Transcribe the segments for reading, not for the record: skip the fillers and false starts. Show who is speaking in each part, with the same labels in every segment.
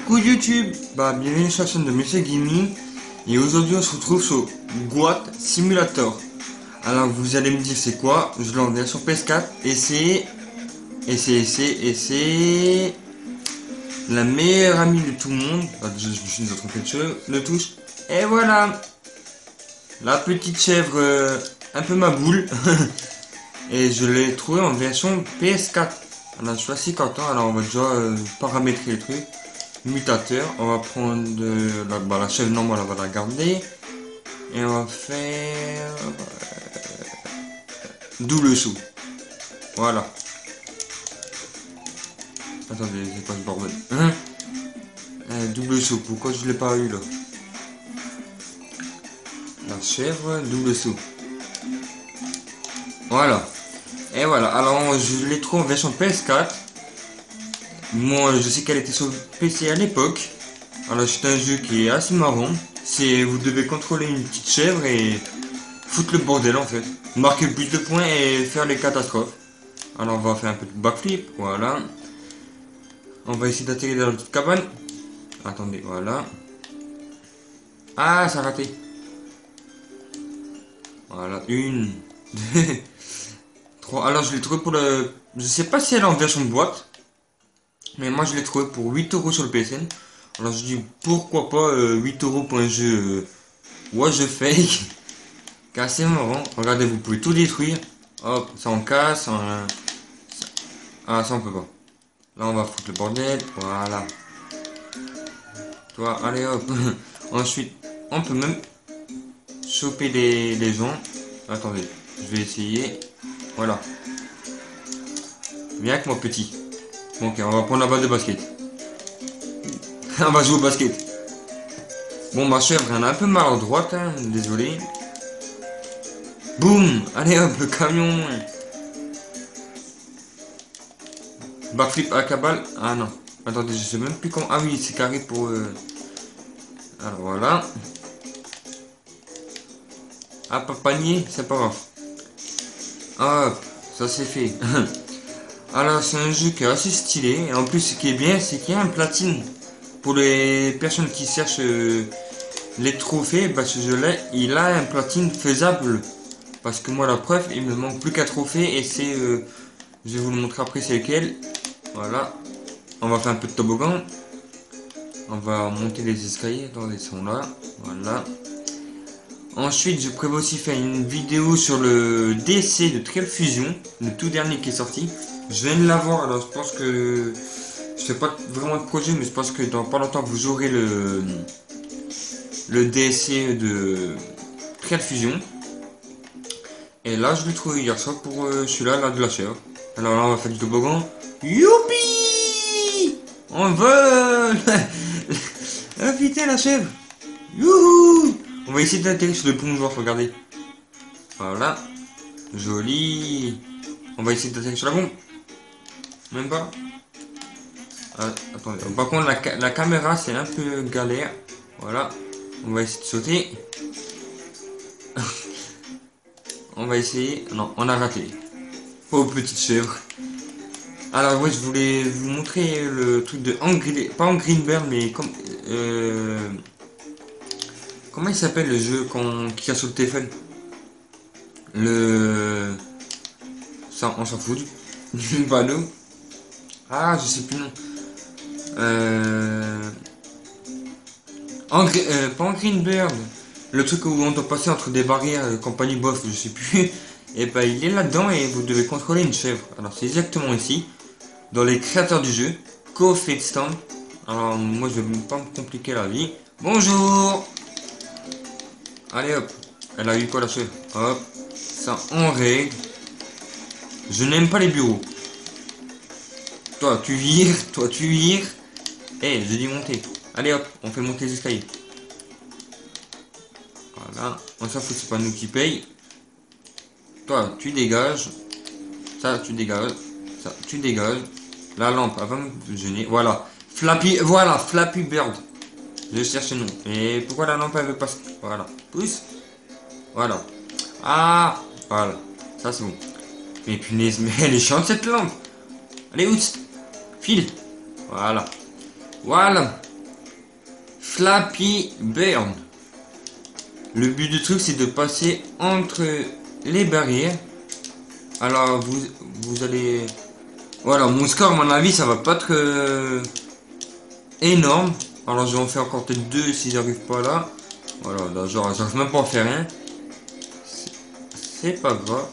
Speaker 1: Coucou YouTube, bienvenue sur la chaîne de Monsieur Gaming. Et aujourd'hui on se retrouve sur Goat Simulator. Alors vous allez me dire c'est quoi? Je l'ai en version PS4 et c'est la meilleure amie de tout le monde. Je me suis déjà trompé de touche. Et voilà, la petite chèvre un peu ma boule. Et je l'ai trouvé en version PS4. Alors je suis assez content. Alors on va déjà paramétrer les trucs. Mutateur, on va prendre la chèvre normale, on va la garder. Et on va faire double saut. Voilà. Attendez, c'est quoi ce bordel? Double saut, pourquoi je l'ai pas eu là? La chèvre, double saut. Voilà. Et voilà, alors je l'ai trouvé en version PS4. Moi je sais qu'elle était sur PC à l'époque. Alors c'est un jeu qui est assez marrant. Vous devez contrôler une petite chèvre et foutre le bordel en fait. Marquer le plus de points et faire les catastrophes. Alors on va faire un peu de backflip, voilà. On va essayer d'atterrir dans la petite cabane. Attendez, voilà. Ah, ça a raté. Voilà, une, deux, trois. Alors je l'ai trouvé pour le... Je sais pas si elle est en version boîte. Mais moi je l'ai trouvé pour 8 € sur le PSN. Alors je dis pourquoi pas 8 € pour un jeu what je fake. Qui est assez marrant. Regardez, vous pouvez tout détruire. Hop, ça on casse. Ah, ça on peut pas. Là on va foutre le bordel. Voilà. Toi, allez hop. Ensuite, on peut même choper les gens. Attendez, je vais essayer. Voilà. Viens avec moi petit. Bon, ok, on va prendre la balle de basket. On va jouer au basket. Bon, ma chèvre, elle est un peu maladroite, hein, désolé. Boum. Allez hop, le camion. Backflip à cabale. Ah non. Attendez, je sais même plus comment... Ah oui, c'est carré pour... Alors voilà. Ah, pas panier, c'est pas grave. Hop, ça c'est fait. Alors c'est un jeu qui est assez stylé. Et en plus ce qui est bien, c'est qu'il y a un platine. Pour les personnes qui cherchent les trophées, ce jeu-là, il a un platine faisable. Parce que moi la preuve, il me manque plus qu'un trophée et c'est... je vais vous le montrer après c'est lequel. Voilà. On va faire un peu de toboggan. On va monter les escaliers. Attendez, ils sont là. Voilà. Ensuite, je prévois aussi faire une vidéo sur le DC de Trial Fusion, le tout dernier qui est sorti. Je viens de l'avoir, alors je pense que... Je fais pas vraiment de projet, mais je pense que dans pas longtemps, vous aurez le DC de Trial Fusion. Et là, je l'ai trouvé hier soir pour celui-là, là, de la chèvre. Alors là, on va faire du toboggan. Youpi! On vole! Ah putain, la chèvre! Youhou! On va essayer d'atterrir sur le plongeoir, regardez. Voilà. Joli. On va essayer d'atterrir sur la bombe. Même pas. Attendez. Par contre, la caméra, c'est un peu galère. Voilà. On va essayer de sauter. On va essayer. Non, on a raté. Oh, petite chèvre. Alors, ouais, je voulais vous montrer le truc de Angry... Pas Angry Bird, mais comme... Comment il s'appelle le jeu qui a sur le téléphone? Ça, on s'en fout du panneau. Ah, je sais plus le nom. Pas en Green Bird. Le truc où on doit passer entre des barrières, compagnie bof, je sais plus. Et il est là-dedans et vous devez contrôler une chèvre. Alors c'est exactement ici. Dans les créateurs du jeu. Coffee Stand. Alors moi je vais pas me compliquer la vie. Bonjour. Allez hop, elle a eu quoi la chèvre? Hop, ça en règle. Je n'aime pas les bureaux. Toi tu vires, toi tu vires. Eh, je dis monter. Allez hop, on fait monter les escaliers. Voilà, on s'en fout, c'est pas nous qui paye. Toi tu dégages. Ça tu dégages. Ça tu dégages. La lampe, elle va me gêner. Voilà, Flappy Bird. Je cherche le nom. Et pourquoi la lampe elle veut pas... Voilà. Pousse. Voilà. Ah. Voilà. Ça c'est bon. Mais punaise, mais elle est chiante cette lampe. Allez, oups. File. Voilà. Voilà. Flappy Bird. Le but du truc, c'est de passer entre les barrières. Alors, vous allez... Voilà, mon score, à mon avis, ça va pas être énorme. Alors, je vais en faire encore peut-être deux si j'arrive pas là. Voilà, là, genre, j'arrive même pas à en faire un. C'est pas grave.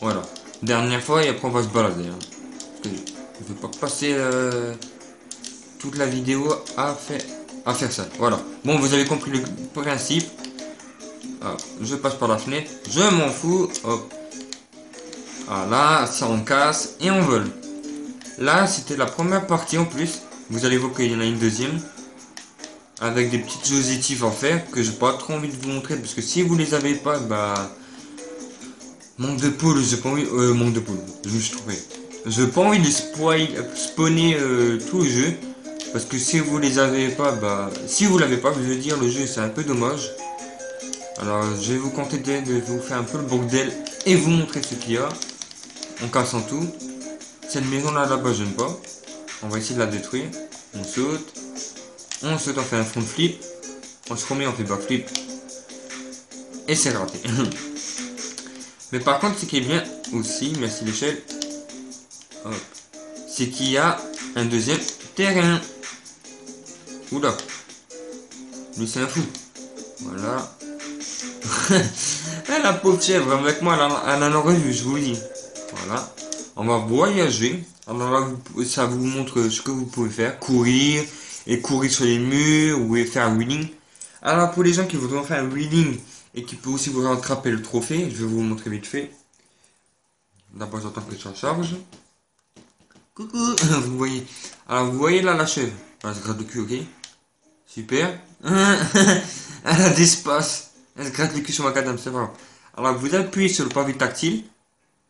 Speaker 1: Voilà. Dernière fois, et après, on va se balader. Hein. Parce que je vais pas passer toute la vidéo à faire ça. Voilà. Bon, vous avez compris le principe. Alors, je passe par la fenêtre. Je m'en fous. Hop. Voilà, ça on casse et on vole. Là, c'était la première partie en plus. Vous allez voir qu'il y en a une deuxième. Avec des petites jositives en faire que j'ai pas trop envie de vous montrer. Parce que si vous les avez pas, bah... Manque de poule, j'ai pas envie... manque de poule, je me suis trompé. J'ai pas envie de spawner tout le jeu. Parce que si vous les avez pas, bah... Si vous l'avez pas, je veux dire, le jeu c'est un peu dommage. Alors, je vais vous contenter de vous faire un peu le bordel et vous montrer ce qu'il y a. En cassant tout. Cette maison là-bas, j'aime pas. On va essayer de la détruire. On saute. On saute, on fait un front flip. On se remet, on fait backflip. Et c'est raté. Mais par contre, ce qui est bien aussi, merci l'échelle, c'est qu'il y a un deuxième terrain. Oula. Lui, c'est un fou. Voilà. La pauvre chèvre, avec moi, elle en aurait vu, je vous dis. Voilà. On va voyager. Alors là, ça vous montre ce que vous pouvez faire. Courir, et courir sur les murs, ou faire un wheeling. Alors pour les gens qui voudront faire un wheeling, et qui peut aussi vous rattraper le trophée, je vais vous montrer vite fait. D'abord, j'entends que ça charge. Coucou. Vous voyez. Alors vous voyez là la chèvre. Elle se gratte le cul, ok. Super. Elle a d'espace. Elle se gratte le cul sur ma cadame, c'est vrai. Alors vous appuyez sur le pavé tactile.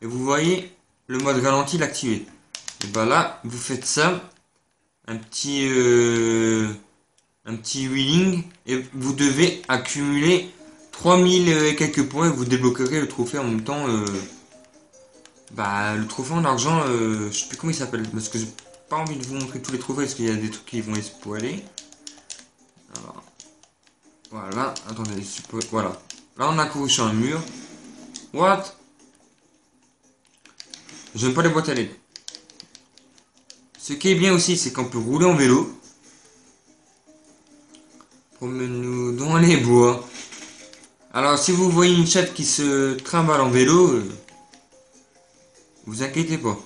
Speaker 1: Et vous voyez le mode ralenti activé. Et ben là, vous faites ça. Un petit wheeling. Et vous devez accumuler 3000 et quelques points. Et vous débloquerez le trophée en même temps. Bah, le trophée en argent, je sais plus comment il s'appelle. Parce que j'ai pas envie de vous montrer tous les trophées. Parce qu'il y a des trucs qui vont spoiler. Alors, voilà. Attendez, voilà. Là, on a couru sur un mur. What? J'aime pas les boîtes à lettres. Ce qui est bien aussi, c'est qu'on peut rouler en vélo. Promène-nous dans les bois. Alors, si vous voyez une chatte qui se trimballe en vélo, vous inquiétez pas.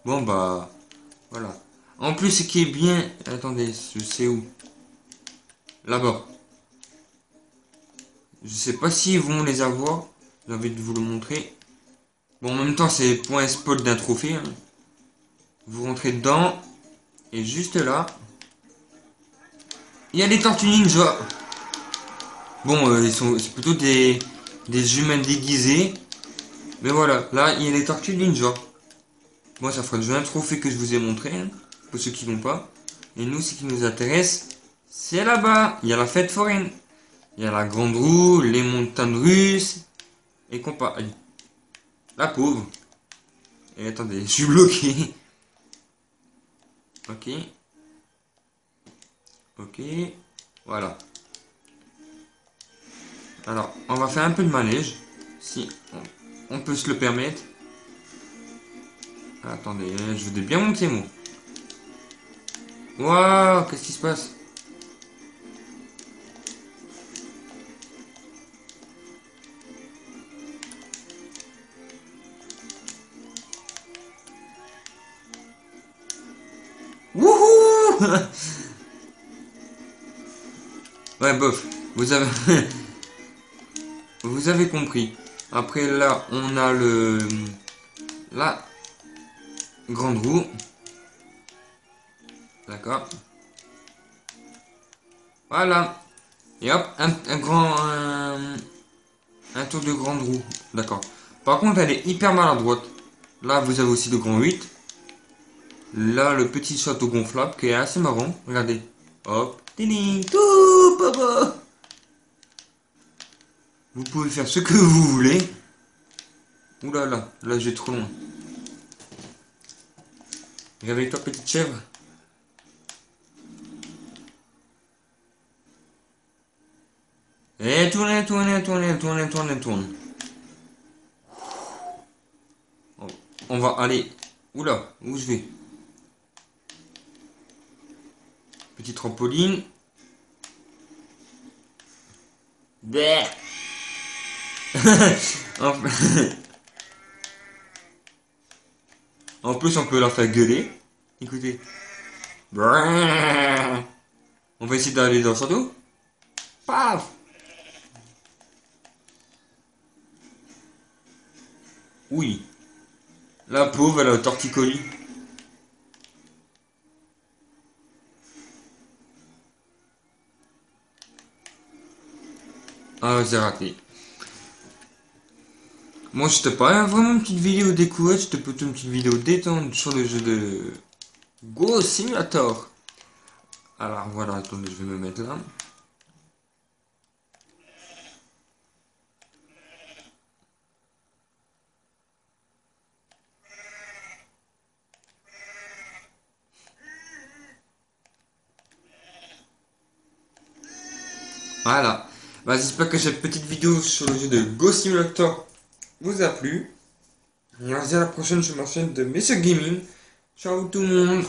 Speaker 1: Bon, bah, voilà. En plus, ce qui est bien... Attendez, je sais où. Là-bas. Je sais pas s'ils vont les avoir. J'ai envie de vous le montrer. Bon, en même temps, c'est pour un spot d'un trophée. Hein. Vous rentrez dedans. Et juste là, il y a des tortues ninja. Bon, c'est plutôt des humains déguisés. Mais voilà, là, il y a les tortues ninja. Moi, ça fera déjà un trophée que je vous ai montré. Hein, pour ceux qui l'ont pas. Et nous, ce qui nous intéresse, c'est là-bas. Il y a la fête foraine. Il y a la grande roue, les montagnes russes. Et compagnie. La pauvre. Et attendez, je suis bloqué. Ok. Ok. Voilà. Alors, on va faire un peu de manège. Si on peut se le permettre. Attendez, je voudrais bien monter, moi. Waouh, qu'est-ce qui se passe? Wouhou. Ouais, bof. Vous avez... Vous avez compris. Après, là, on a la grande roue. D'accord. Voilà. Et hop, un tour de grande roue. D'accord. Par contre, elle est hyper maladroite. Là, vous avez aussi le grand 8. Là, le petit château gonflable qui est assez marrant. Regardez. Hop. Ding, tout, papa. Vous pouvez faire ce que vous voulez. Ouh là là, là j'ai trop loin. Réveille-toi, petite chèvre. Et tourne, tourne, tourne, tourne, tourne, tourne. On va aller. Oula, où je vais? Petite trampoline. Bleh. En plus, on peut la faire gueuler. Écoutez. On va essayer d'aller dans son dos. Paf. Oui. La pauvre, elle a un torticolis. Ah, j'ai raté. Moi, c'était pas vraiment une petite vidéo découverte, c'était plutôt une petite vidéo détente sur le jeu de Go Simulator. Alors voilà, attendez, je vais me mettre là. Voilà. Bah, j'espère que cette petite vidéo sur le jeu de Go Simulator vous a plu. Et on se dit à la prochaine sur ma chaîne de Messieurs Gaming. Ciao tout le monde.